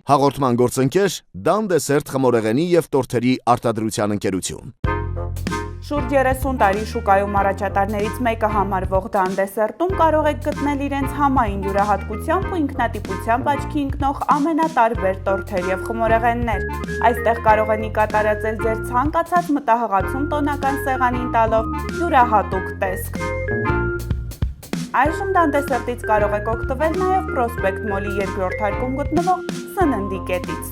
Հաղորդման գործընկեր Դան դեսերտ խմորեղենի եւ տորթերի արտադրության ընկերություն։ Շուրջ 30 տարի շուկայում առաջատարներից մեկը համարվող Դան դեսերտում կարող եք գտնել իրենց համային յուրահատկությամբ ու ինքնատիպությամբ աչքի ընկնող ամենատարբեր տորթեր եւ խմորեղեններ։ Այստեղ կարող են կատարածել ձեր ցանկացած մտահղացում տոնական սեղանին տալով յուրահատուկ տեսք։ Այժմ Դան դեսերտից կարող եք օգտվել նաև Պրոսպեկտ մոլի երկրորդ հարկում գտնվող սննդի կետից։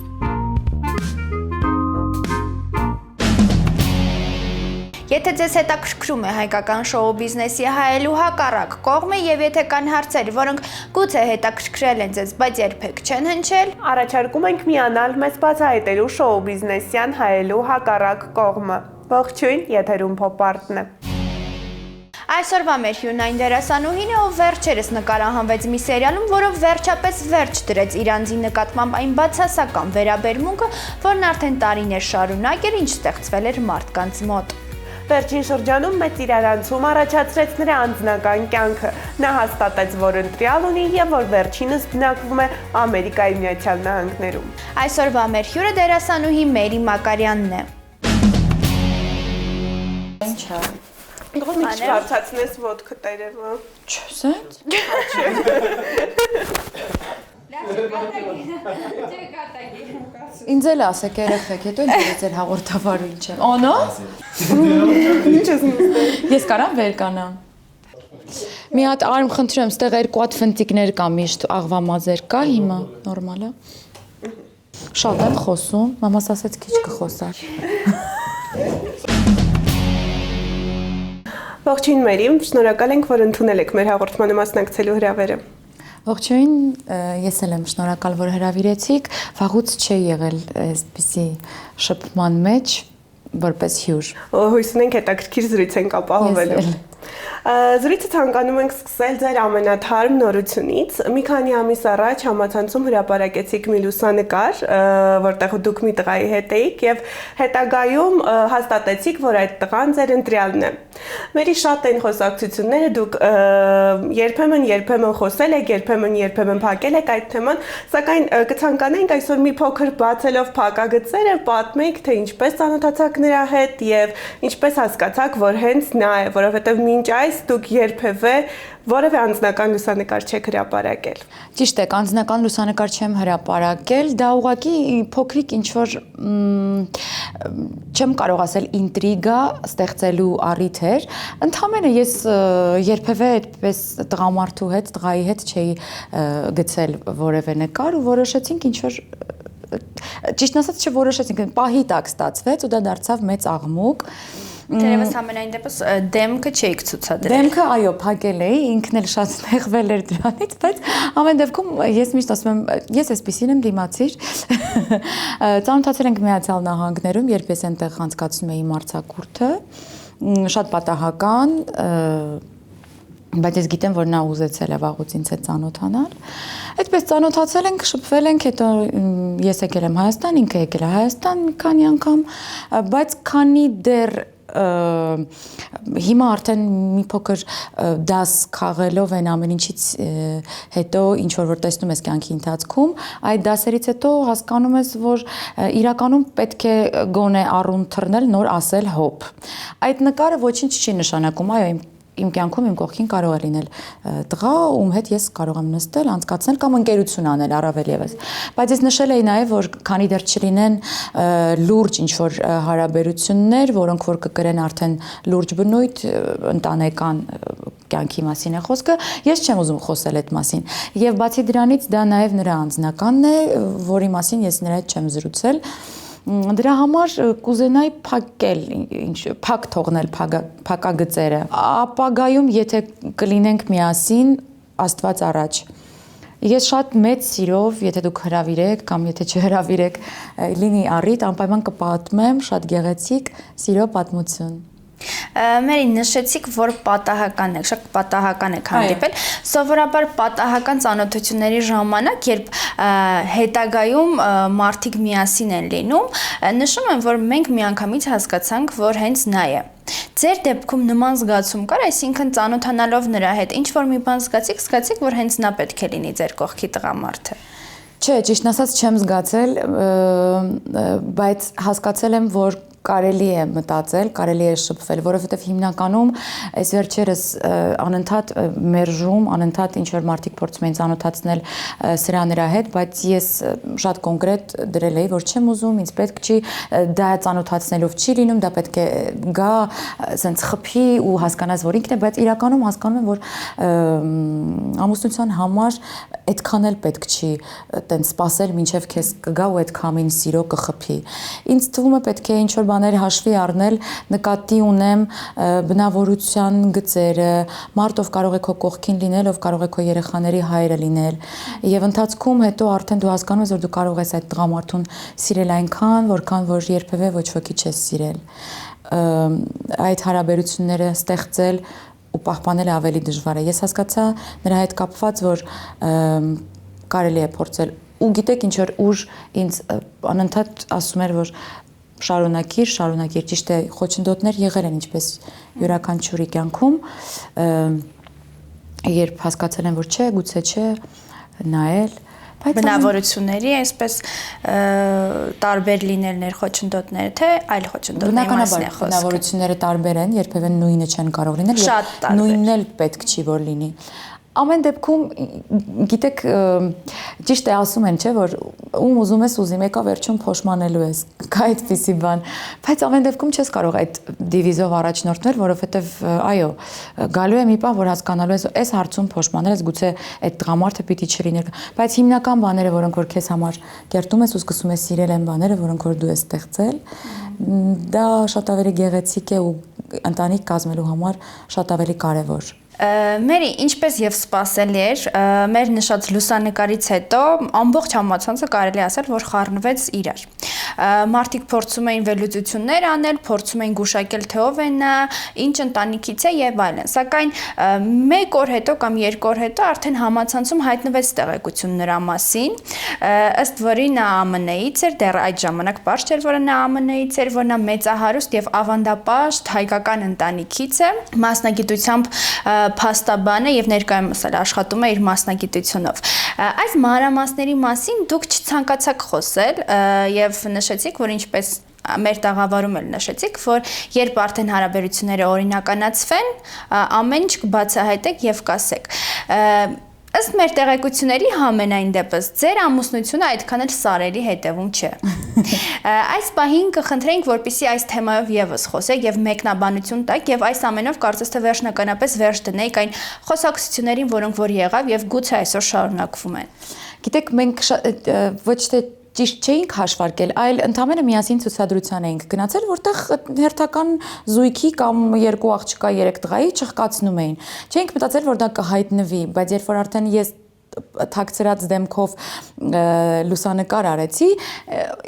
Եթե ձեզ հետաքրքրում է հայկական շոու բիզնեսի հայելու հակառակ կողմը եւ եթե կան հարցեր, որոնք գուցե հետաքրքրել են ձեզ, բայց երբեք չեն հնչել, առաջարկում ենք միանալ մեզ բացահայտելու շոու բիզնեսյան հայելու հակառակ կողմը։ Ողջույն, եթերում Փոփ-արտն է։ Այսօրվա մեր հյուրն այն դերասանուհին է, ով վերջերս նկարահանվեց մի սերիալում, որով վերջապես վերջ դրեց իր անձի նկատմամբ այն բացասական վերաբերմունքը, որն արդեն տարիներ շարունակ էր, ինչ ստեղծվել էր մարդկանց մոտ։ Վերջին շրջանում մեծ իրարանցում առաջացրեց նրա անձնական կյանքը։ Նա հաստատեց, որ ընտրյալ ունի եւ որ վերջինս բնակվում է Ամերիկայի Միացյալ Նահանգներում։ Այսօրվա մեր հյուրը դերասանուհի Մերի Մակարյանն է։ Ինչ է։ Դու չբարձացնես ոդկը տերևը։ Չսենց։ Ինձ էլ ասեք երեխեք, հետո ինձ էլ հաղորդավարու ինչ եմ։ Օնո։ Ինչ ես նստել։ Ես կարամ վեր կանամ։ Մի հատ արմ խնդրեմ, ստեղ երկու հատ ֆնտիկներ կա միշտ, աղվամազեր կա հիմա, նորմալ է։ Շատ եմ խոսում, մամաս ասեց քիչ կխոսար։ Ողջույն Մերի, շնորհակալ ենք, որ ընդունել եք մեր հաղորդմանը մասնակցելու հրավերը։ Ողջույն, ես էլ եմ շնորհակալ, որ հրավիրեցիք, վաղուց չի եղել այսպիսի շփման մեջ, որպես հյուր։ Հույս ունենք հետաքրքիր զրույց ենք ապահովելու։ Զրույցը ցանկանում ենք սկսել ձեր ամենաթարմ նորությունից։ Մի քանի ամիս առաջ համացանցում հրապարակեցիք մի լուսանկար, որտեղ դուք մի տղայի հետ էիք եւ հետագայում հաստատեցիք, որ այդ տղան ձեր ընտրյալն է։ Մերի շատ են խոսակցությունները, դուք երբեմն խոսել եք, երբեմն փակել եք այդ թեման, սակայն կցանկանայինք այսօր մի փոքր բացելով փակագծերը, պատմեք, թե ինչպես ծանոթացաք նրա հետ եւ ինչպես հասկացաք, որ հենց նա է, որովհետեւ մինչ այս դուք երբևէ որևէ անձնական լուսանկար չեք հրապարակել։ Ճիշտ է, անձնական լուսանկար չեմ հրապարակել, դա ուղղակի փոքրիկ ինչ-որ չեմ կարող ասել ինտրիգա ստեղծելու առիթ էր։ Ընդհանրապես ես երբևէ այդպես տղամարդու հետ, տղայի հետ չէի գցել որևէ նկար ու որոշեցինք ինչ-որ ճիշտն ասած չորոշեցինք, պահի տակ ստացվեց ու դա դարձավ մեծ աղմուկ։ Դերևս ամենայն դեպս դեմքը չէիք ցուցադրել։ Դեմքը այո, փակել էի, ինքն էլ շատ նեղվել էր դրանից, բայց ամեն դեպքում ես միշտ ասում եմ, ես այսպեսին եմ դիմացիր։ Ծանոթացել ենք Միացյալ Նահանգներում, երբ ես այնտեղ անցկացնում էի մարտակուրթը, շատ պատահական, բայց ես գիտեմ, որ նա ուզեցել է վաղուց ինձ հետ ծանոթանալ։ Այդպես ծանոթացել ենք, շփվել ենք, հետո ես եկել եմ Հայաստան, ինքը եկել է Հայաստան մի քանի անգամ, բայց քանի դեռ հիմա արդեն մի փոքր դաս քաղելով են ամեն ինչից հետո ինչ որ տեսնում ես կյանքի ընթացքում, այդ դասերից հետո հասկանում ես, որ իրականում պետք է գոնե առուն թռնել, նոր ասել հոп։ Այդ նկարը ոչինչ չի նշանակում, այո, իմ կյանքում իմ կողքին կարող է լինել տղա, ում հետ ես կարող եմ նստել, անցկացնել կամ ընկերություն անել առավել եւս։ Բայց ես նշել էի նաեւ, որ քանի դեռ չլինեն լուրջ ինչ-որ հարաբերություններ, որոնք որ կկրեն արդեն լուրջ բնույթ, ընտանեկան կյանքի մասին է խոսքը, ես չեմ ուզում խոսել այդ մասին։ Եվ բացի դրանից դա նաեւ նրա անձնականն է, որի մասին ես նրա հետ չեմ զրուցել։ Դրա համար կուզենայի փակել, փակ թողնել փակագծերը։ Ապագայում, եթե կլինենք միասին, Աստված առաջ։ Ես շատ մեծ սիրով, եթե դուք հրավիրեք կամ եթե չհրավիրեք, լինի առիթ, անպայման կպատմեմ շատ գեղեցիկ սիրո պատմություն։ Մերի նշեցիք, որ պատահական եք, շատ պատահական եք հանդիպել։ Սովորաբար պատահական ծանոթությունների ժամանակ, երբ հետագայում մարդիկ միասին են լինում, նշում են, որ մենք միանգամից հասկացանք, որ հենց նա է։ Ձեր դեպքում նման զգացում կար, այսինքն ծանոթանալով նրա հետ, ինչ որ մի բան զգացիք, որ հենց նա պետք է լինի ձեր կողքի տղամարդը։ Չէ, ճիշտն ասած չեմ զգացել, բայց հասկացել եմ, որ կարելի է մտածել, կարելի է շփվել, որովհետև հիմնականում այս վերջերս անընդհատ մերժում, անընդհատ ինչ որ մարդիկ փորձում են ծանոթացնել սրա նրա հետ, բայց ես շատ կոնկրետ դրել էի, որ չեմ ուզում, ինձ պետք չի, դա ծանոթացնելով չի լինում, դա պետք է գա, ասենց խփի ու հասկանաս, որ ինքն է, բայց իրականում հասկանում եմ, որ ամուսնության համար այդքան էլ պետք չի տենց սпасել, մինչև քեզ կգա ու այդ քամին սիրո կխփի։ Ինձ թվում է պետք է ինչ որ բաներ հաշվի առնել, նկատի ունեմ բնավորության գծերը, մարդ ով կարող է քո կողքին լինել, ով կարող է քո երեխաների հայրը լինել, եւ ընթացքում հետո արդեն դու հասկանում ես, որ դու կարող ես այդ տղամարդուն սիրել այնքան, որքան որ երբևէ ոչ ոքի չես սիրել։ Այդ հարաբերությունները ստեղծել ու պահպանել ավելի դժվար է։ Ես հասկացա նրա հետ կապված, որ կարելի է փորձել ու գիտեք ինչ որ ուժ ինձ անընդհատ ասում էր, որ շարունակիր, ճիշտ է, խոչընդոտներ եղել են ինչպես յուրաքանչյուրի կյանքում, երբ հասկացել եմ, որ չէ, գուցե չէ, նայել, բնավորությունների այսպես տարբեր լինելներ խոչընդոտները, թե այլ խոչընդոտների մասին է խոսքը։ Բնավորությունները տարբեր են, երբևէ նույնը չեն կարող լինել, եւ նույնն էլ պետք չի որ լինի։ Ամեն դեպքում, գիտեք, ճիշտ է ասում են, չէ, որ ում ուզում ես ուզի, մեկը վերջում փոշմանելու ես, կա այդպիսի բան, բայց ամեն դեպքում չես կարող այդ դիվիզով առաջնորդվել, որովհետև այո, գալու է մի բան, որ հասկանալու ես, այս հարցում փոշմանել ես, գուցե այդ տղամարդը պիտի չլիներ, բայց հիմնական բաները, որոնք որ քեզ համար կերտում ես ու սկսում ես սիրել են բաները, որոնք որ դու ես ստեղծել, դա շատ ավելի գեղեցիկ է ու ընտանիք կազմելու համար շատ ավելի կարևոր։ Մերի, ինչպես եւ սպասելի էր, մեր նշած լուսանկարից հետո ամբողջ համացանցը կարելի ասել, որ խառնվեց իրար։ Մարդիկ փորձում էին վերլուծություններ անել, փորձում էին գուշակել թե ով է նա, ինչ ընտանիքից է եւ այլն։ Սակայն մեկ օր հետո կամ երկու օր հետո արդեն համացանցում հայտնվեց տեղեկություն նրա մասին, ըստ որի նա ԱՄՆ-ից էր, դեռ այդ ժամանակ պարզ չէր, որ նա ԱՄՆ-ից էր, որ նա մեծահարուստ եւ ավանդապաշտ հայկական ընտանիքից է, մասնագիտությամբ փաստաբան է եւ ներկայումս էլ աշխատում է իր մասնագիտությունով։ Այս մանրամասների մասին դուք չցանկացաք խոսել եւ նշեցիք, որ ինչպես մեր տաղավարում էլ նշեցիք, որ երբ արդեն հարաբերությունները օրինականացվեն, ամեն ինչ կբացահայտեք եւ կասեք։ Ըստ մեր տեղեկությունների համենայն դեպս ձեր ամուսնությունը այդքան էլ սարերի հետևում չէ։ Այս պահին կխնդրենք, որպեսզի այս թեմայով եւս խոսեք եւ մեկնաբանություն տաք եւ այս ամենով կարծես թե վերջնականապես վերջ դնեիք այն խոսակցություններին, որոնք որ եղավ եւ գուցե այսօր շարունակվում են։ Գիտեք, մենք ոչ թե ճիշտ չէինք հաշվարկել, այլ ընդամենը միասին ցուցադրության էինք գնացել, որտեղ հերթական զույգի կամ երկու աղջկա, երեք տղայի չխկացնում էին։ Չէինք մտածել, որ դա կհայտնվի, բայց երբ որ արդեն ես թաքցրած դեմքով լուսանկար արեցի,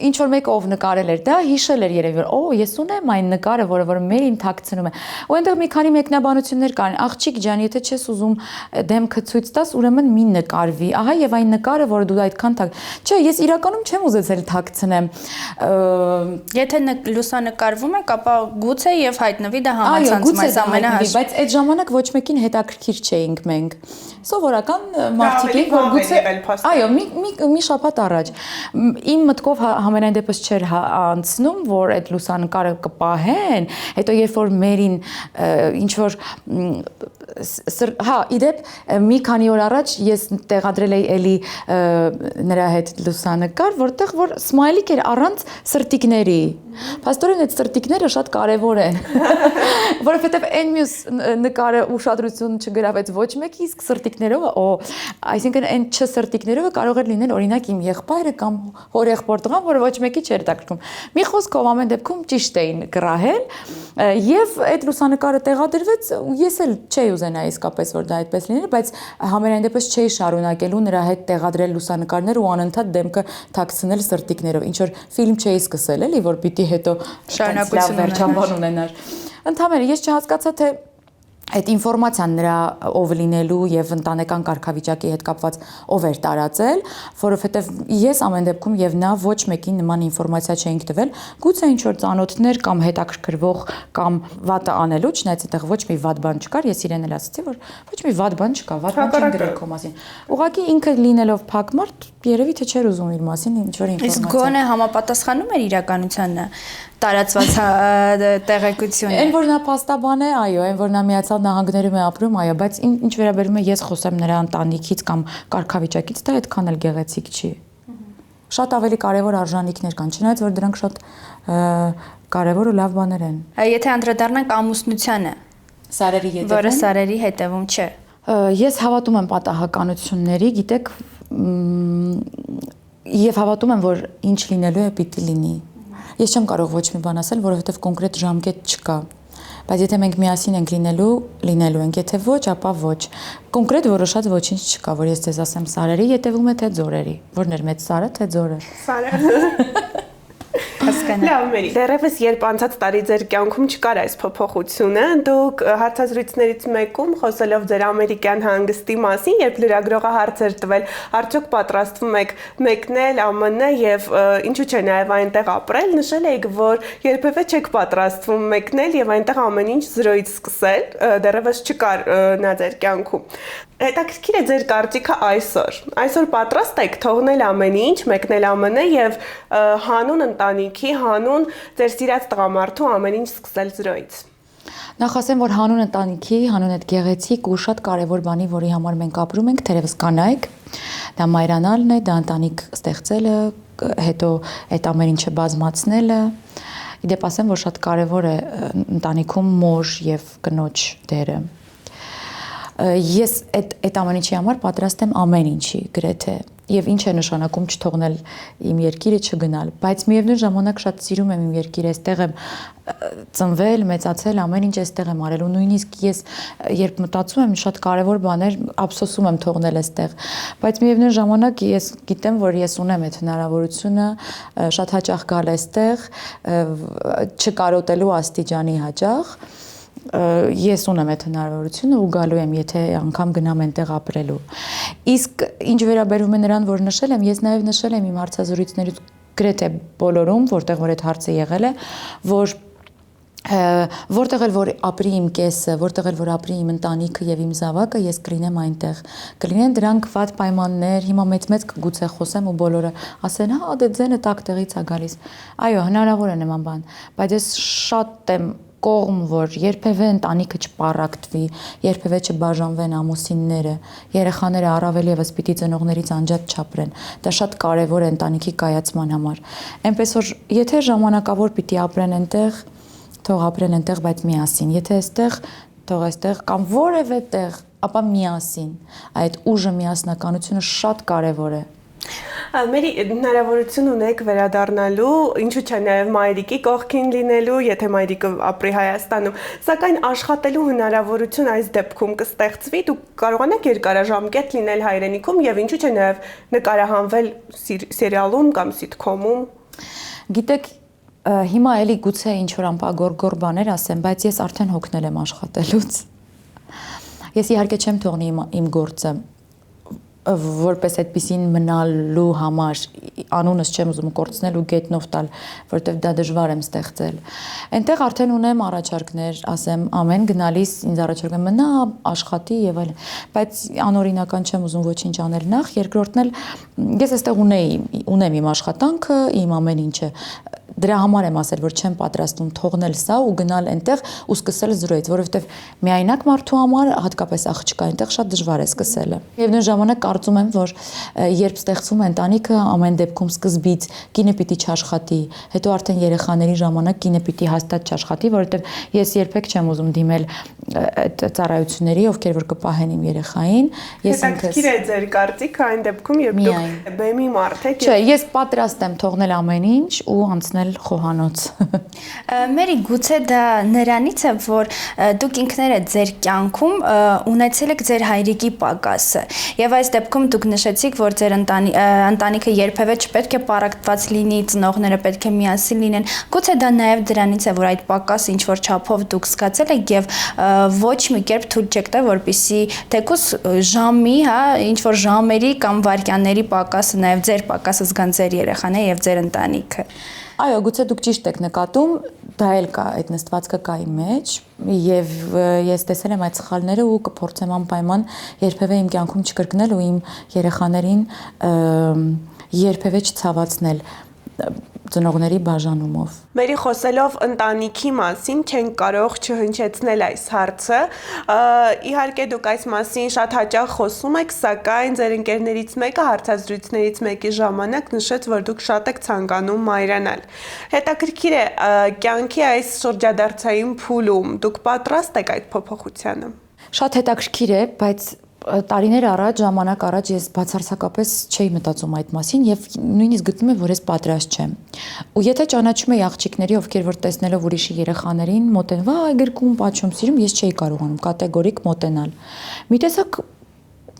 ինչ որ մեկը ով նկարել էր դա, հիշել էր երևի, որ ես ունեմ այն նկարը, որը մերին թաքցնում է։ Ու այնտեղ մի քանի մեկնաբանություններ կան, աղջիկ ջան, եթե չես ուզում դեմքը ցույց տաս, ուրեմն մի նկարվի։ Ահա եւ այն նկարը, որը դու այդքան Չէ, ես իրականում չեմ ուզեցել թաքցնեմ։ Եթե լուսանկարվում է, ապա գուցե եւ հայտնվի դա համացանցում այս ամենահաշ։ Բայց այդ ժամանակ ոչ մեկին հետաքրքիր չէինք մենք։ Սովորական մարդիկ ենք, որ գուցե այո, մի շաբաթ առաջ իմ մտքով համենայն դեպս չէր անցնում, որ այդ լուսանկարը կպահեն, հետո երբ որ մերին ինչ որ իդեպ մի քանի օր առաջ ես տեղադրել էի էլի նրա հետ լուսանկար, որտեղ որ սմայլիկ էր առանց սրտիկների։ Փաստորեն այդ սրտիկները շատ կարևոր են, որովհետև այն մյուս նկարը ուշադրություն չգրավեց ոչ մեկի, իսկ սրտիկներով, այսինքն այն չսրտիկներով կարող էր լինել օրինակ իմ եղբայրը կամ հորեղբոր տղան, որը ոչ մեկի չէր տակրում։ Մի խոսքով ամեն դեպքում ճիշտ էին գրահել, եւ այդ լուսանկարը տեղադրվեց, ես էլ չէի ուզենա իսկապես որ դա այդպես լիներ, բայց համենայն դեպս չէի շարունակելու նրա հետ տեղադրել լուսանկարներ ու անընդհատ դեմքը թաքցնել սրտիկներով, ինչ որ ֆիլմ չէի սկսել, էլի, որ պիտի հետո շարունակություն վերջաբան ունենար։ Ընդհանրապես ես չհասկացա թե այդ ինֆորմացիան նրա ով լինելու եւ ընտանեկան կարգավիճակի հետ կապված ով էր տարածել, որովհետեւ ես ամեն դեպքում եւ նա ոչ մեկին նման ինֆորմացիա չէինք տվել, գուցե ինչ որ ծանոթներ կամ հետաքրքրվող կամ վատը անելու, չնայած այդտեղ ոչ մի վատ բան չկար, ես իրեն էլ ասացի, որ ոչ մի վատ բան չկա, վատ բան չեմ գրել քո մասին։ Ուղղակի ինքը լինելով փակ մարդ երևի թե չէր ուզում իր մասին ինչ-որ ինֆորմացիա։ Իսկ գոնե համապատասխանում էր իրականությանը տարածված տեղեկությունը։ Այն որ նա փաստաբան է, այո, այն որ նա Միացյալ Նահանգներում է ապրում, այո, բայց ինչ վերաբերում է ես խոսեմ նրա ընտանիքից կամ կարգավիճակից, դա այդքան էլ գեղեցիկ չի։ Շատ ավելի կարևոր արժանինքներ կան, չնայած որ դրանք շատ կարևոր ու լավ բաներ են։ Եթե անդրադառնանք ամուսնությանը, Սարերի հետևում, որը Սարերի հետևում չէ։ Ես հավատում եմ պատահականությունների, գիտեք, եւ հավատում եմ, որ ինչ լինելու է պիտի լինի։ Ես չեմ կարող ոչ մի բան ասել, որովհետեւ կոնկրետ ժամկետ չկա։ Բայց եթե մենք միասին ենք լինելու ենք, եթե ոչ, ապա ոչ։ Կոնկրետ որոշած ոչինչ չկա, որ ես ձեզ ասեմ Սարերի հետևում է թե Ձորերի։ Որն էր մեծ Սարը, թե Ձորը։ Սարը։ Հասկանա։ Լավ, Մերի։ Դեռևս երբ անցած տարի ձեր կյանքում չկար այս փոփոխությունը, դուք հարցազրույցներից մեկում խոսելով ձեր ամերիկյան հանգստի մասին, երբ լրագրողը հարց էր տվել, արդյոք պատրաստվում եք մեկնել ԱՄՆ եւ ինչու՞ չէ նաեւ այնտեղ ապրել, նշել եք, որ երբևէ չեք պատրաստվում մեկնել եւ այնտեղ ամեն ինչ զրոյից սկսել, դեռևս չկար նա ձեր կյանքում։ Հետաքրքիր է ձեր կարծիքը այսօր։ Այսօր պատրաստ եք թողնել ամեն ինչ, մեկնել ԱՄՆ եւ հանուն ընտանիքի, հանուն ձեր սիրած տղամարդու ամեն ինչ սկսել զրոյից։ Նախ ասեմ, որ հանուն ընտանիքի, հանուն այդ գեղեցիկ ու շատ կարևոր բանի, որի համար մենք ապրում ենք, թերևս կանայք, դա մայրանալն է, դա ընտանիք ստեղծելը, հետո այդ ամեն ինչը բազմացնելը։ Իդեպ ասեմ, որ շատ կարևոր է ընտանիքում մոր եւ կնոջ դերը։ Ես այդ ամեն ինչի համար պատրաստ եմ ամեն ինչի գրեթե եւ ինչ է նշանակում չթողնել իմ երկիրը չգնալ, բայց միևնույն ժամանակ շատ սիրում եմ իմ երկիրը, այստեղ եմ ծնվել, մեծացել, ամեն ինչ այստեղ եմ արել ու նույնիսկ ես երբ մտածում եմ շատ կարևոր բաներ ափսոսում եմ թողնել այստեղ, բայց միևնույն ժամանակ ես գիտեմ, որ ես ունեմ այդ հնարավորությունը շատ հաճախ գալ այստեղ, չկարոտելու աստիճանի հաճախ ես ունեմ այդ հնարավորությունը ու գալու եմ, եթե անգամ գնամ այնտեղ ապրելու։ Իսկ ինչ վերաբերում է նրան, որ նշել եմ, ես նաև նշել եմ իմ հարցազրույցներից գրեթե բոլորում, որտեղ որ այդ հարցը եղել է, որ որտեղ էլ որ ապրի իմ կեսը, որտեղ էլ որ ապրի իմ ընտանիքը եւ իմ զավակը, ես կլինեմ այնտեղ։ Կլինեն դրանք վատ պայմաններ, հիմա մեծ գուցե խոսեմ ու բոլորը ասեն, հա, դե ձենը տակ տեղից է գալիս։ Այո, հնարավոր է նման բան, բայց ես շատ եմ կողմ, որ երբևէ ընտանիքը չպարակտվի, երբևէ չբաժանվեն ամուսինները, երեխաները առավել եւս պիտի ծնողներից անջատ չապրեն։ Դա շատ կարեւոր է ընտանիքի կայացման համար։ Էնպես որ եթե ժամանակավոր պիտի ապրեն այնտեղ, թող ապրեն այնտեղ, բայց միասին։ Եթե այստեղ, թող այստեղ կամ որևէ տեղ, ապա միասին։ Այդ ուժը, միասնականությունը շատ կարեւոր է։ Մերի հնարավորություն ունեք վերադառնալու, ինչու՞ չէ նաև մայրիկի կողքին լինելու, եթե մայրիկը ապրի Հայաստանում, սակայն աշխատելու հնարավորություն այս դեպքում կստեղծվի, դուք կարողանաք երկարաժամկետ լինել հայրենիքում եւ ինչու՞ չէ նաև նկարահանվել սերիալում կամ սիթքոմում։ Գիտեք, հիմա էլի գուցե ինչ որ անպագորգոր բաներ ասեմ, բայց ես արդեն հոգնել եմ աշխատելուց։ Ես իհարկե չեմ թողնի իմ գործը որպես այդպեսին մնալու համար անունս չեմ ուզում կորցնել ու գետնով տալ, որովհետև դա դժվար եմ ստեղծել։ Այնտեղ արդեն ունեմ առաջարկներ, ասեմ, ամեն գնալիս ինձ առաջարկում մնա, աշխատի եւ այլն, բայց անօրինական չեմ ուզում ոչինչ անել նախ, երկրորդն էլ ես այստեղ ունեմ իմ աշխատանքը, իմ ամեն ինչը։ Դրա համար եմ ասել, որ չեմ պատրաստվում թողնել սա ու գնալ այնտեղ ու սկսել զրոյից, որովհետև միայնակ մարդու համար, հատկապես աղջկա, այնտեղ շատ դժվար է սկսելը։ Եվ նույն ժամանակ կարծում եմ, որ երբ ստեղծվում է ընտանիքը, ամեն դեպքում սկզբից կինը պիտի չաշխատի, հետո արդեն երեխաների ժամանակ կինը պիտի հաստատ չաշխատի, որովհետև ես երբեք չեմ ուզում դիմել ծառայությունների, ովքեր որ կպահեն իմ երեխային, ես ինքս։ Հետաքրքիր է ձեր կարծիքը այն դեպքում, երբ դուք բեմի մարդ եք։ Չէ, ես պատրաստ եմ թողնել ամեն ինչ ու անցնել խոհանոց։ Մերի, գուցե դա նրանից է, որ դուք ինքներդ ձեր կյանքում ունեցել եք ձեր հայրիկի պակասը, եւ այս դեպքում դուք նշեցիք, որ ձեր ընտանիքը երբևէ չպետք է պարակտված լինի, ծնողները պետք է միասին լինեն։ Գուցե դա նաեւ դրանից է, որ այդ պակասը ինչ որ չափով դուք զգացել եք եւ ոչ մի կերպ թույլ չեք տա, որպեսզի թեկուզ ժամի, հա, ինչ որ ժամերի կամ վայրկյանների պակասը, նաեւ ձեր պակասը զգան ձեր երեխաները եւ ձեր ընտանիքը։ Այո, գուցե դուք ճիշտ եք նկատում, դա էլ կա, այդ նստվածքը կա իմ մեջ, եւ ես տեսել եմ այդ սխալները ու կփորձեմ անպայման երբևէ իմ կյանքում չկրկնել ու իմ երեխաներին երբևէ չցավացնել ծնողների բաժանումով։ Մերի խոսելով ընտանիքի մասին չենք կարող չհնչեցնել այս հարցը։ Իհարկե դուք այս մասին շատ հաճախ խոսում եք, սակայն ձեր ընկերներից մեկը հարցազրույցներից մեկի ժամանակ նշեց, որ դուք շատ եք ցանկանում մայրանալ։ Հետաքրքիր է, կյանքի այս շրջադարձային փուլում դուք պատրաստ եք այդ փոփոխությանը։ Շատ հետաքրքիր է, բայց տարիներ առաջ, ժամանակ առաջ ես բացարձակապես չէի մտածում այդ մասին եւ նույնիսկ գտնում եմ, որ ես պատրաստ չեմ։ Ու եթե ճանաչում եի աղջիկների, ովքեր որ տեսնելով ուրիշի երեխաներին մոտեն, վայ, գրկում, պատշում, սիրում, ես չէի կարողանում կատեգորիկ մոտենալ։ Մի տեսակ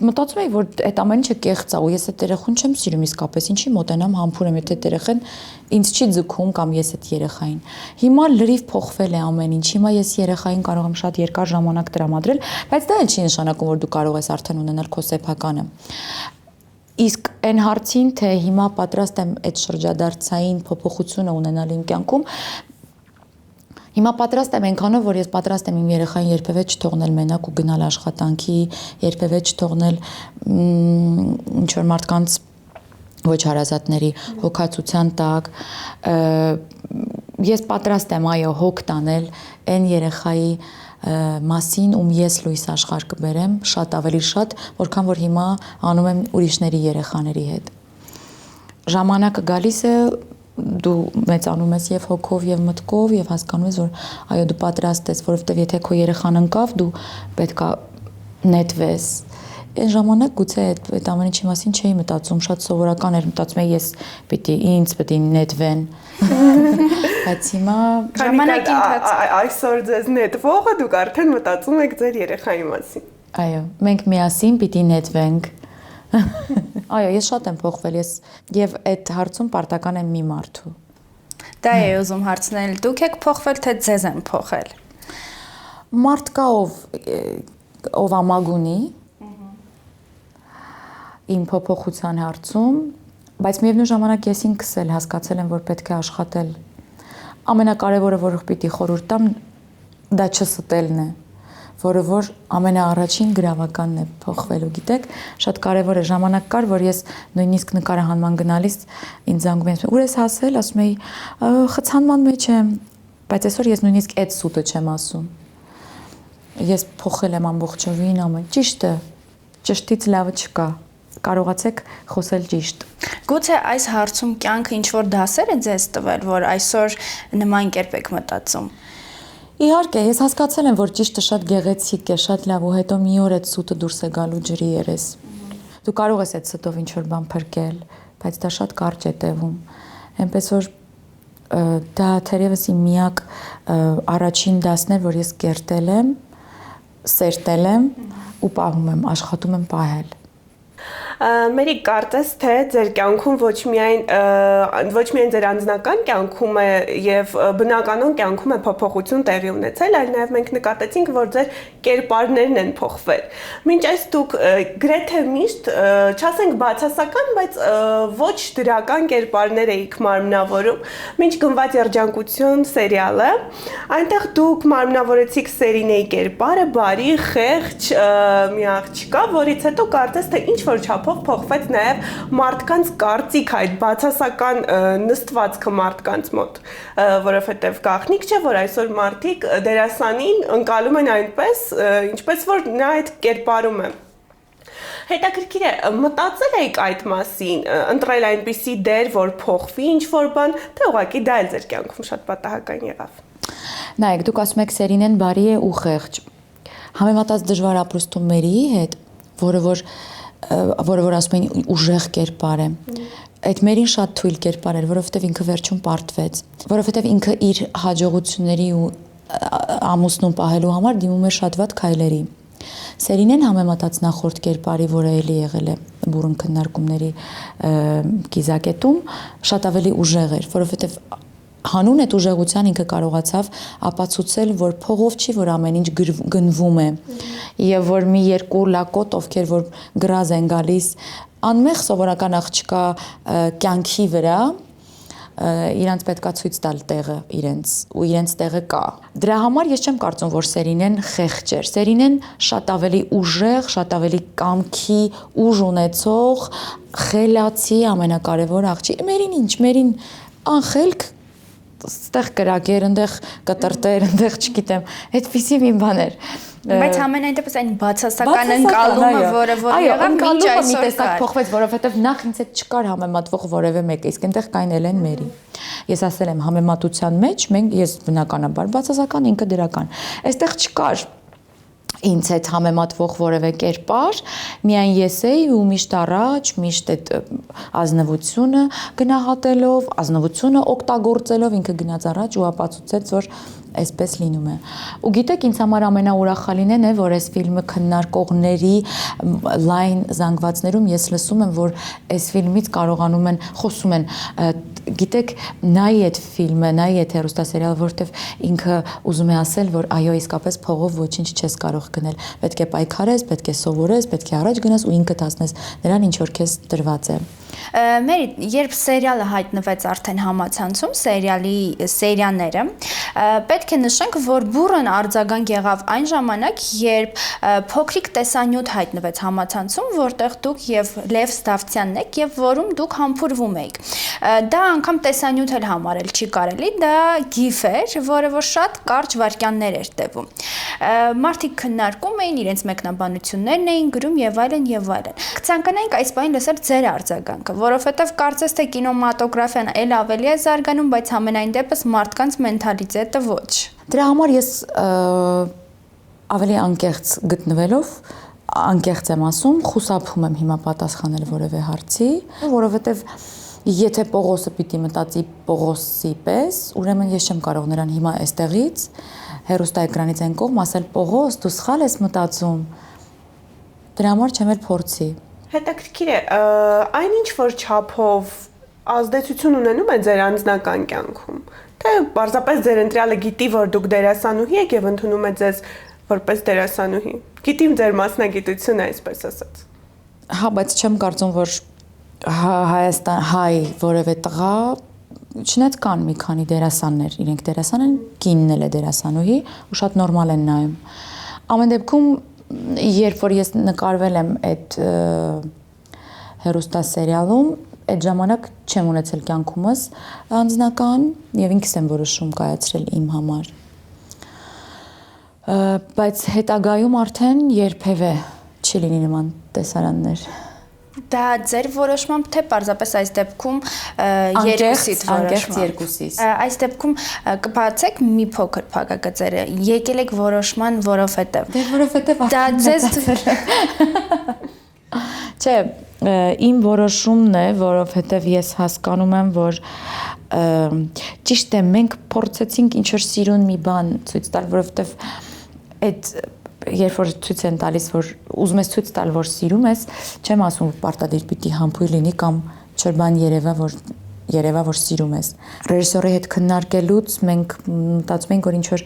մտածում էի, որ այդ ամեն ինչը կեղծ է ու ես այդ երեխուն չեմ սիրում իսկապես, ինչի մոտենամ համբուրեմ, եթե այդ երեխան ինձ չի ձգում կամ ես այդ երեխային։ Հիմա լրիվ փոխվել է ամեն ինչ։ Հիմա ես երեխային կարող եմ շատ երկար ժամանակ տրամադրել, բայց դա էլ չի նշանակում, որ դու կարող ես արդեն ունենալ քո սեփականը։ Իսկ այն հարցին, թե հիմա պատրաստ եմ այդ շրջադարձային փոփոխությունը ունենալ իմ կյանքում, հիմա պատրաստ եմ այնքանով, որ ես պատրաստ եմ իմ երեխային երբևէ չթողնել մենակ ու գնալ աշխատանքի, երբևէ չթողնել ինչ որ մարդկանց ոչ հարազատների հոգացության տակ։ Ես պատրաստ եմ, այո, հոգ տանել այն երեխայի մասին, ում ես լույս աշխարհ կբերեմ, շատ ավելի շատ, որքան որ հիմա անում եմ ուրիշների երեխաների հետ։ Ժամանակը գալիս է, դու մեծանում ես եւ հոգով եւ մտքով եւ հասկանում ես, որ այո, դու պատրաստ ես, որովհետեւ եթե քո երեխան ընկավ, դու պետքա նետվես։ Այն ժամանակ գուցե այդ ամեն ինչի մասին չէի մտածում, շատ սովորական էր, մտածում էի ես ինձ պետք է նետվեն։ Բայց հիմա ժամանակի ընթացքում այսօր ձեզ նետվողը դուք արդեն մտածում եք ձեր երեխայի մասին։ Այո, մենք միասին պիտի նետվենք։ Այո, ես շատ եմ փոխվել, եւ այդ հարցում պարտական եմ մի մարդու։ Դա է ուզում հարցնել, դուք եք փոխվել, թե ձեզ են փոխել։ Մարդ կա, ով ամագունի իմ փոփոխության հարցում, բայց միևնույն ժամանակ ես ինքս էլ հասկացել եմ, որ պետք է աշխատել։ Ամենակարևորը, որ պիտի խորհուրդ տամ, դա չստելն է, որը որ ամենաառաջին գրավականն է փոխվելու, գիտեք, շատ կարևոր է, ժամանակ կար, որ ես նույնիսկ նկարահանման գնալիս ինձ զանգում են, ուր ես հասել, ասում էի, խցանման մեջ եմ, բայց այսօր ես նույնիսկ այդ սուտը չեմ ասում։ Ես փոխել եմ ամբողջովին ամեն, ճիշտ է, ճշտից լավը չկա, կարողացեք խոսել ճիշտ։ Գուցե այս հարցում կյանքը ինչ-որ դասեր է ձեզ տվել, որ այսօր նման կերպ եք մտածում։ Իհարկե, ես հասկացել եմ, որ ճիշտը շատ գեղեցիկ է, շատ լավ ու հետո մի օր այդ սուտը դուրս է գալու ջրի երես։ Դու կարող ես այդ սուտով ինչ-որ բան փրկել, բայց դա շատ կարճ է տևում։ Այնպես որ դա թերևս իմ միակ առաջին դասն է, որ ես կերտել եմ, սերտել եմ ու պահում եմ, աշխատում եմ պահել։ Մերի կարծես թե ձեր կյանքում ոչ միայն ձեր անձնական կյանքում է եւ բնականon կյանքում է փոփոխություն տեղի ունեցել, այլ նաեւ մենք նկատեցինք, որ ձեր կերպարներն են փոխվել։ Մինչ այս դուք գրեթե միշտ, չասենք բացասական, բայց ոչ դրական կերպարներ էիք մարմնավորում, մինչ Գնված երջանկություն սերիալը, այնտեղ դուք մարմնավորեցիք Սերինեի կերպարը, բարի, խեղճ, մի աղջկա, որից հետո կարծես թե ինչ որ չափով փոխվեց նաև մարդկանց կարծիք այդ բացասական նստվածքը մարդկանց մոտ, որովհետև գաղտնիք չէ, որ այսօր մարդիկ դերասանին ընկալում են այնպես, ինչպես որ նա այդ կերպարում է։ Հետաքրքիր է, մտածել եք այդ մասին, ընտրել այնպիսի դեր, որ փոխվի ինչ-որ բան, թե ուղղակի դա էլ ձեր կյանքում շատ պատահական եղավ։ Նայեք, դուք ասում եք Սերինեն բարի է ու խեղճ։ Համեմատած դժվար ապրուստումների հետ, որը որ ասում են ուժեղ կերպար է։ Այդ մերին շատ թույլ կերպար էր, որովհետև ինքը վերջում պարտվեց, որովհետև ինքը իր հաջողությունների ու ամուսնուն պահելու համար դիմում էր շատ վատ քայլերի։ Սերինեն համեմատած նախորդ կերպարի, որը էլի եղել է բուրըն քննարկումների կիզակետում, շատ ավելի ուժեղ էր, որովհետև հանուն այդ ուժեղության ինքը կարողացավ ապացուցել, որ փողով չի, որ ամեն ինչ գնվում է, եւ որ մի երկու լակոտ, ովքեր որ գրազ են գալիս անմեղ սովորական աղջկա կյանքի վրա, իրանց պետքա ցույց տալ տեղը իրենց ու իրենց տեղը կա։ Դրա համար ես չեմ կարծում, որ Սերինեն խեղճ էր։ Սերինեն շատ ավելի ուժեղ, շատ ավելի կամքի ուժ ունեցող, խելացի ամենակարևոր աղջիկ։ Մերին ինչ, մերին անխելք ստեղ կրակեր, այնտեղ կտրտեր, այնտեղ չգիտեմ, այդպիսի մի բան էր։ Բայց ամենայն դեպս այն բացասական ընկալումը, որը եղավ, մինչ այսօր կար։ Փոխվեց, որովհետև նախ ինձ հետ չկար համեմատվող որևէ մեկը, իսկ այնտեղ կային Էլեն Մերի։ Ես ասել եմ համեմատության մեջ ես բնականաբար բացասական, ինքը դրական։ Այստեղ չկար ինձ հետ համեմատվող որևէ կերպար, միայն ես էի ու միշտ առաջ, միշտ այդ ազնվությունը գնահատելով, ազնվությունը օգտագործելով ինքը գնաց առաջ ու ապացուցեց, որ այսպես լինում է։ Ու գիտեք, ինձ համար ամենաուրախալին է, որ այս ֆիլմը քննարկողների լայն զանգվածներում ես լսում եմ, որ այս ֆիլմից կարողանում են խոսում են, գիտեք, նայի այդ ֆիլմը, նայի այդ հեռուստասերիալը, որտեվ ինքը ուզում է ասել, որ այո, իսկապես փողով ոչինչ չես կարող գնել, պետք է պայքարես, պետք է սովորես, պետք է առաջ գնաս ու ինքդ հասնես նրան, ինչ որ քեզ տրված է։ Մերի, երբ սերիալը հայտնվեց արդեն համացանցում, սերիաները, պետք է նշենք, որ բուռն արձագանք եղավ այն ժամանակ, երբ փոքրիկ տեսանյութ հայտնվեց համացանցում, որտեղ դուք եւ Լև Ստավցյանն եք եւ որում դուք համբուրվում եք։ Դա անգամ տեսանյութ էլ համարել չի կարելի, դա գիֆ էր, որը որ շատ կարճ վայրկյաններ էր տևում։ Մարդիկ քննարկում էին, իրենց մեկնաբանություններն էին գրում եւ այլն եւ այլն։ Կցանկանայինք այս բանին լսել ձեր արձագանքը, որովհետեւ կարծես թե կինոմատոգրաֆիան էլ ավելի է զարգանում, բայց ամենայն դեպս մարդկանց մենթալիտետը ոչ։ Դրա համար ես ավելի անկեղծ գտնվելով անկեղծ եմ ասում, խուսափում եմ հիմա պատասխանել որևէ հարցի, որովհետեւ եթե Պողոսը պիտի մտածի Պողոսի պես, ուրեմն ես չեմ կարող նրան հիմա այստեղից հեռուստաէկրանից այն կողմ ասել Պողոս, դու սխալ ես մտածում։ Դրա համար չեմ էլ փորձի։ Հետաքրքիր է, այնինչ որ չափով ազդեցություն ունենում է ձեր անձնական կյանքում, թե պարզապես ձեր ընտրյալը գիտի, որ դուք դերասանուհի եք եւ ընդունում է ձեզ որպես դերասանուհի։ Գիտի ձեր մասնագիտությունը, այսպես ասած։ Հա, բայց չեմ կարծում, որ Հայաստան հայ որևէ տղա չնայած կան մի քանի դերասաններ, իրենք դերասան են, կինն էլ է դերասանուհի ու շատ նորմալ են նայում։ Ամեն դեպքում, երբ որ ես նկարվել եմ այդ հեռուստասերիալում, այդ ժամանակ չեմ ունեցել կյանքումս անձնական եւ ինքս եմ որոշում կայացրել իմ համար։ Բայց հետագայում արդեն երբևէ չի լինի նման տեսարաններ։ Դա ձեր որոշմամբ թե պարզապես այս դեպքում երկուսիդ որոշմամբ։ Երկուսից։ Այս դեպքում կբացեք մի փոքր փակագծերը։ Եկել եք որոշման, որովհետև։ Դե որովհետև դա ձեզ Չէ, իմ որոշումն է, որովհետև ես հասկանում եմ, որ ճիշտ է, մենք փորձեցինք ինչ որ սիրուն մի բան ցույց տալ, որովհետև այդ երբ որ ցույց են տալիս, որ ուզում ես ցույց տալ, որ սիրում ես, չեմ ասում պարտադիր պիտի համբույր լինի կամ ինչ-որ բան երևա, որ սիրում ես։ Ռեժիսորի հետ քննարկելուց մենք մտածում ենք, որ ինչ-որ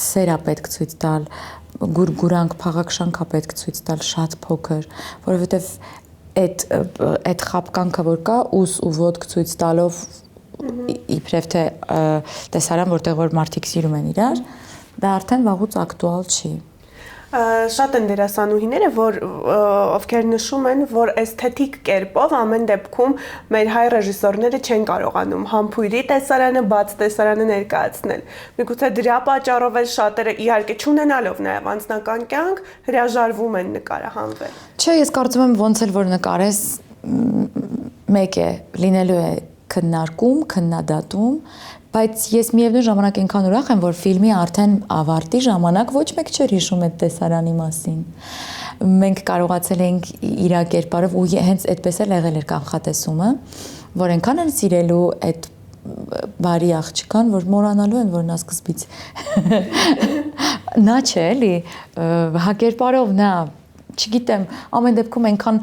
սեր է պետք ցույց տալ, գուրգուրանք, փաղաքշանք է պետք ցույց տալ շատ փոքր, որովհետև այդ խապկանքը, որ կա, ուս ու ոտք ցույց տալով իբրև թե տեսարան, որտեղ որ մարդիկ սիրում են իրար, դա արդեն վաղուց ակտուալ չի։ Շատ են դերասանուհիները, ովքեր նշում են, որ էսթետիկ կերպով ամեն դեպքում մեր հայ ռեժիսորները չեն կարողանում համբույրի տեսարանը, բաց տեսարանը ներկայացնել։ Միգուցե դրա պատճառով էլ շատերը իհարկե չունենալով նաև անձնական կյանք հրաժարվում են նկարահանվել։ Չէ, ես կարծում եմ ոնց էլ որ նկարես մեկ է, լինելու է քննարկում, քննադատում, բայց ես միևնույն ժամանակ այնքան ուրախ եմ, որ ֆիլմի արդեն ավարտի ժամանակ ոչ մեկ չէր հիշում այդ տեսարանի մասին։ Մենք կարողացել ենք իր կերպարով ու հենց այդպես էլ եղել էր կանխատեսումը, որ այնքան են սիրելու այդ բարի աղջկան, որ մոռանալու են, որ նա սկզբից նա չէ, էլի, հա կերպարով նա չգիտեմ, ամեն դեպքում այնքան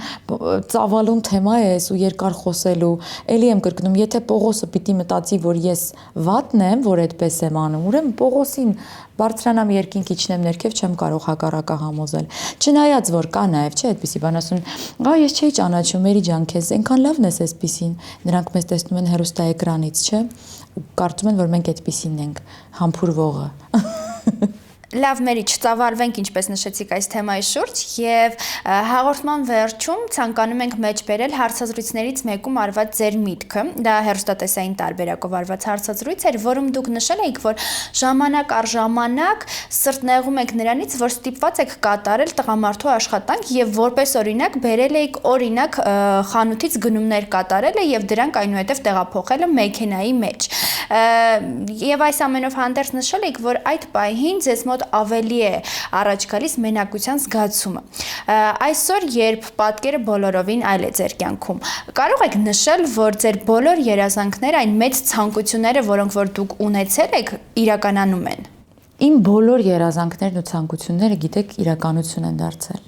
ծավալուն թեմա է այս ու երկար խոսելու։ Էլի եմ կրկնում, եթե Պողոսը պիտի մտածի, որ ես վատն եմ, որ այդպես եմ անում, ուրեմն Պողոսին բարձրանամ երկինք իջնեմ ներքև, չեմ կարող հակառակը համոզել։ Չնայած որ կա նաև, չէ, այդպիսի բան ասում, «Ա ես չէի ճանաչում, Մերի ջան, քեզ այնքան լավն ես այսպիսին»։ Նրանք մեզ տեսնում են հեռուստաէկրանից, չէ։ Ու կարծում են, որ մենք այդպիսին ենք, համբուրվողը։ Լավ, Մերի, չծավալվենք, ինչպես նշեցիք այս թեմայի շուրջ, եւ հաղորդման վերջում ցանկանում ենք մեջ բերել հարցազրույցներից մեկում արված ձեր միտքը։ Դա հեռուստատեսային տարբերակով արված հարցազրույց էր, որում դուք նշել եք, որ ժամանակ առ ժամանակ սրտնեղում եք նրանից, որ ստիպված եք կատարել տղամարդու աշխատանք եւ որպես օրինակ բերել եք օրինակ խանութից գնումներ կատարելը եւ դրանք այնուհետեւ տեղափոխելը մեքենայի մեջ։ Եվ այս ամենով հանդերձ նշել եք, որ այդ պահին ձեզ մոտ ավելի է առաջ գալիս մենակության զգացումը։ Այսօր, երբ պատկերը բոլորովին այլ է ձեր կյանքում, կարող եք նշել, որ ձեր բոլոր երազանքները, այն մեծ ցանկությունները, որոնք որ դուք ունեցել եք, իրականանում են։ Իմ բոլոր երազանքներն ու ցանկությունները, գիտեք, իրականություն են դարձել։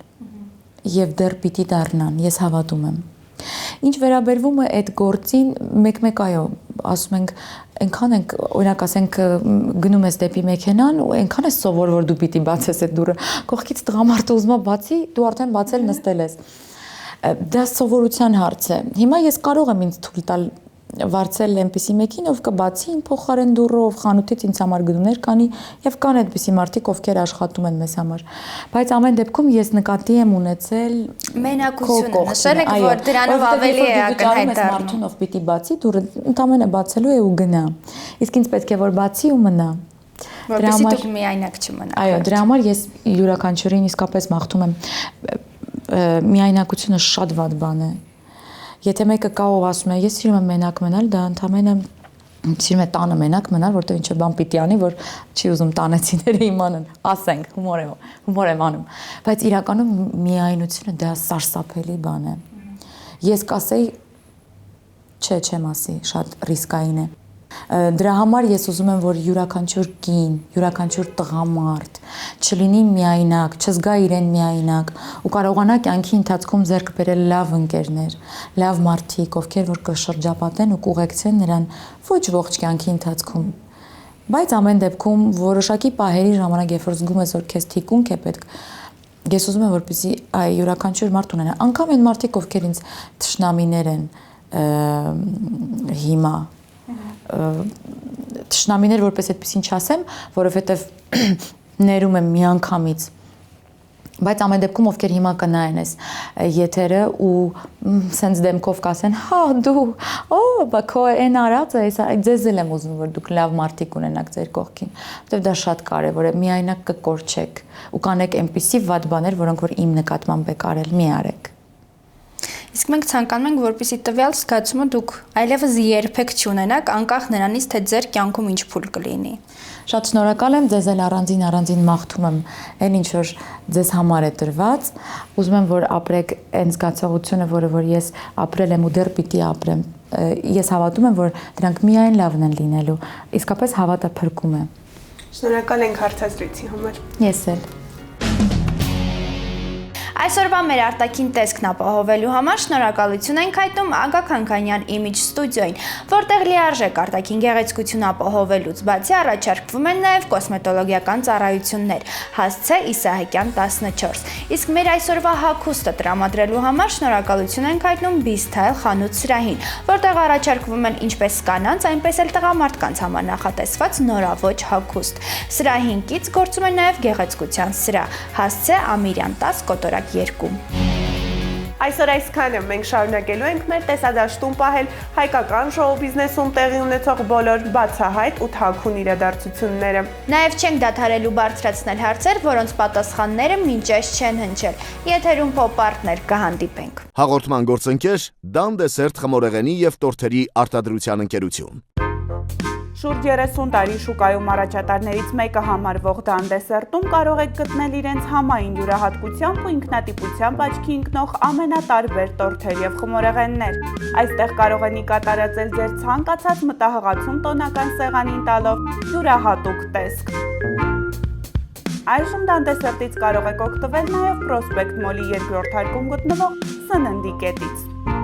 Եվ դեռ պիտի դառնան, ես հավատում եմ։ Ինչ վերաբերվում է այդ գործին, մեկ-մեկ այո, ասում ենք, այնքան ենք, օրինակ ասենք, գնում ես դեպի մեքենան ու այնքան ես սովոր, որ դու պիտի բացես այդ դուռը, կողքից տղամարդը ուզում է բացի, դու արդեն բացել նստել ես։ Դա սովորության հարց է։ Հիմա ես կարող եմ ինձ թույլ տալ վարձել այնպիսի մեկին, ով կբացի իմ փոխարեն դուռով, խանութից ինձ համար գնումներ կանի եւ կան այդպիսի մարդիկ, ովքեր աշխատում են մեզ համար։ Բայց ամեն դեպքում ես նկատի եմ ունեցել մենակությունը, նշել եք, որ դրանով ավելի է ակնհայտ դառնում։ Մարդուն ով պիտի բացի դուռը, ընդամենը բացելու է ու գնա։ Իսկ ինձ պետք է որ բացի ու մնա։ Որպեսզի դուք միայնակ չմնաք։ Այո, դրա համար ես յուրաքանչյուրին իսկապես մաղթում եմ, միայնակությունը շատ վատ բան է։ Եթե մեկը կա ով ասում է, ես սիրում եմ մենակ մնալ, դա ընդամենը սիրում է տանը մենակ մնալ, որտեղ ինչ-որ բան պիտի անի, որ չի ուզում տանեցիները իմանան, ասենք, հումոր եմ անում, բայց իրականում միայնությունը դա սարսափելի բան է։ Ես կասեի, չեմ ասի, շատ ռիսկային է։ Դրա համար ես ուզում եմ, որ յուրաքանչյուր կին, յուրաքանչյուր տղամարդ չլինի միայնակ, չզգա իրեն միայնակ ու կարողանա կյանքի ընթացքում ձեռք բերել լավ ընկերներ, լավ մարդիկ, ովքեր որ կշրջապատեն ու կուղեկցեն նրան ոչ ողջ կյանքի ընթացքում։ Բայց ամեն դեպքում որոշակի պահերի ժամանակ, երբ որ զգում ես, որ քեզ թիկունք է պետք, ես ուզում եմ, որպեսզի յուրաքանչյուր մարդ ունենա, անգամ այն մարդիկ, ովքեր ինձ թշնամիներ են հիմա թշնամիներ որպես այդպեսին չասեմ, որովհետև ներում եմ միանգամից, բայց ամեն դեպքում ովքեր հիմա կնայեն այս եթերը ու սենց դեմքով կասեն, հա դու, բա քո այն արածը, ձեզ էլ եմ ուզում, որ դուք լավ մարդիկ ունենաք ձեր կողքին, որովհետև դա շատ կարևոր է, միայնակ կկորչեք ու կանեք այնպիսի վատ բաներ, որոնք որ իմ նկատմամբ եք արել, մի արեք։ Իսկ մենք ցանկանում ենք, որպեսզի տվյալ զգացումը դուք այլևս երբեք չունենաք, անկախ նրանից, թե ձեր կյանքում ինչ փուլ կլինի։ Շատ շնորհակալ եմ, ձեզ էլ առանձին մաղթում եմ, այն ինչ որ ձեզ համար է տրված, ուզում եմ, որ ապրեք այն զգացողությունը, որը որ ես ապրել եմ ու դեռ պիտի ապրեմ։ Ես հավատում եմ, որ դրանք միայն լավն են լինելու, իսկապես հավատը փրկում է։ Շնորհակալ ենք հարցազրույցի համար։ Ես էլ։ Այսօրվա մեր արտաքին տեսքն ապահովելու համար շնորհակալություն ենք հայտնում Ագա Քանքանյան Image Studio-ին, որտեղ լիարժեք արտաքին գեղեցկություն ապահովելուց բացի առաջարկվում են նաև կոսմետոլոգիական ծառայություններ։ Հասցե Իսահակյան 14։ Իսկ մեր այսօրվա հագուստը տրամադրելու համար շնորհակալություն ենք հայտնում B-Style խանութ սրահին, որտեղ առաջարկվում են ինչպես կանանց, այնպես էլ տղամարդկանց համար նախատեսված նորաոճ հագուստ։ Սրահին կից գործում է նաև գեղեցկության սրահ։ Հասցե Ամիրյան 10 կոտորակ 2։ Այսօր այսքանը մենք շարունակելու ենք մեր տեսադաշտում պահել հայկական շոու բիզնեսում տեղի ունեցող բոլոր բացահայտ ու թաքուն իրադարձությունները։ Նաև չենք դադարելու բարձրացնել հարցեր, որոնց պատասխանները մինչ այս չեն հնչել։ Եթերում Pop-Art-ներ կհանդիպենք։ Հաղորդման գործընկեր Դան դեսերտ խմորեղենի եւ տորթերի արտադրության ընկերություն։ Շուրջ 30 տարի շուկայում առաջատարներից մեկը համարվող Դան դեսերտում կարող եք գտնել իրենց համային յուրահատկությամբ ու ինքնատիպությամբ աչքի ընկնող ամենատարբեր տորթեր եւ խմորեղեններ։ Այստեղ կարող են կատարածել ձեր ցանկացած մտահղացում տոնական սեղանին տալով յուրահատուկ տեսք։ Այժմ դանդեսերտից կարող եք օգտվել նաև Prospect Mall-ի երկրորդ հարկում գտնվող սննդի կետից։